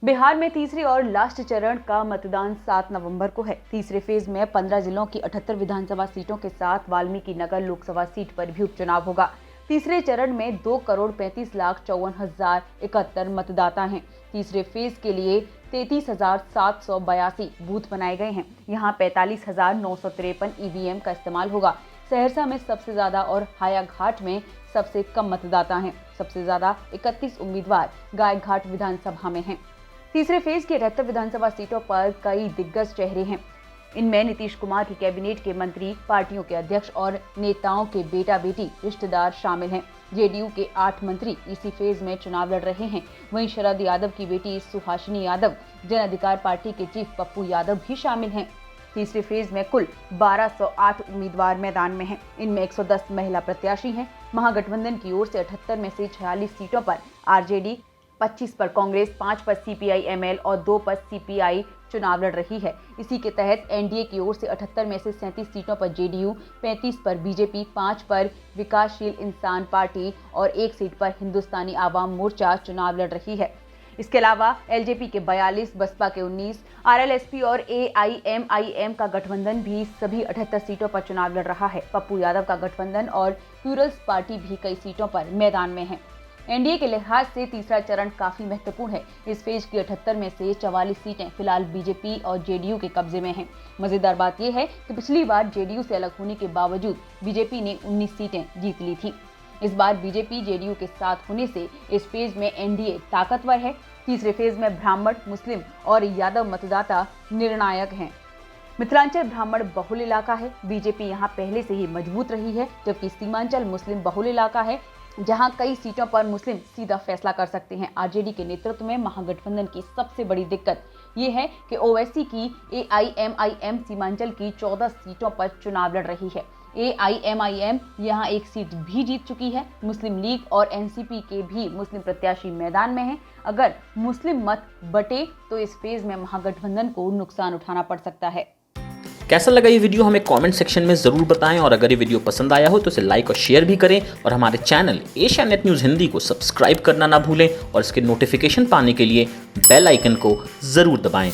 बिहार में तीसरे और लास्ट चरण का मतदान 7 नवंबर को है। तीसरे फेज में 15 जिलों की 78 विधानसभा सीटों के साथ वाल्मीकि नगर लोकसभा सीट पर भी उपचुनाव होगा। तीसरे चरण में 2,35,54,071 मतदाता हैं। तीसरे फेज के लिए 33,782 बूथ बनाए गए हैं। यहां 45,953 ईवीएम का इस्तेमाल होगा। सहरसा में सबसे ज्यादा और हायाघाट में सबसे कम मतदाता हैं। सबसे ज्यादा 31 उम्मीदवार गायघाट विधानसभा में हैं। तीसरे फेज की 78 विधानसभा सीटों पर कई दिग्गज चेहरे हैं। इनमें नीतीश कुमार की कैबिनेट के मंत्री, पार्टियों के अध्यक्ष और नेताओं के बेटा बेटी रिश्तेदार शामिल हैं। जेडीयू के 8 मंत्री इसी फेज में चुनाव लड़ रहे हैं। वहीं शरद यादव की बेटी सुहासिनी यादव, जन अधिकार पार्टी के चीफ पप्पू यादव भी शामिल हैं। तीसरे फेज में कुल 1208 उम्मीदवार मैदान में हैं। इनमें 110 महिला प्रत्याशी हैं। महागठबंधन की ओर से 78 में से 46 सीटों पर आरजेडी, 25 पर कांग्रेस, 5 पर सीपीआई-एमएल और 2 पर सीपीआई चुनाव लड़ रही है। इसी के तहत एनडीए की ओर से 78 में से 37 सीटों पर जेडीयू, 35 पर बीजेपी, 5 पर विकासशील इंसान पार्टी और 1 सीट पर हिंदुस्तानी आवाम मोर्चा चुनाव लड़ रही है। इसके अलावा एलजेपी के 42, बसपा के 19, आरएलएसपी और एआईएमआईएम का गठबंधन भी सभी 78 सीटों पर चुनाव लड़ रहा है। पप्पू यादव का गठबंधन और प्लूरल्स पार्टी भी कई सीटों पर मैदान में है। एनडीए के लिहाज से तीसरा चरण काफी महत्वपूर्ण है। इस फेज की 78 में से 44 सीटें फिलहाल बीजेपी और जेडीयू के कब्जे में हैं। मजेदार बात यह है कि पिछली बार जेडीयू से अलग होने के बावजूद बीजेपी ने 19 सीटें जीत ली थी। इस बार बीजेपी जेडीयू के साथ होने से इस फेज में एनडीए ताकतवर है। तीसरे फेज में ब्राह्मण, मुस्लिम और यादव मतदाता निर्णायक हैं। मिथिलांचल ब्राह्मण बहुल इलाका है। बीजेपी यहाँ पहले से ही मजबूत रही है, जबकि सीमांचल मुस्लिम बहुल इलाका है, जहां कई सीटों पर मुस्लिम सीधा फैसला कर सकते हैं। आरजेडी के नेतृत्व में महागठबंधन की सबसे बड़ी दिक्कत ये है कि ओवैसी की एआईएमआईएम सीमांचल की 14 सीटों पर चुनाव लड़ रही है। एआईएमआईएम यहां 1 सीट भी जीत चुकी है। मुस्लिम लीग और एनसीपी के भी मुस्लिम प्रत्याशी मैदान में हैं। अगर मुस्लिम मत बटे तो इस फेज में महागठबंधन को नुकसान उठाना पड़ सकता है। कैसा लगा ये वीडियो हमें कमेंट सेक्शन में ज़रूर बताएं और अगर ये वीडियो पसंद आया हो तो इसे लाइक और शेयर भी करें और हमारे channel Asia net news Hindi को सब्सक्राइब करना ना भूलें और इसके नोटिफिकेशन पाने के लिए बेल आइकन को ज़रूर दबाएं।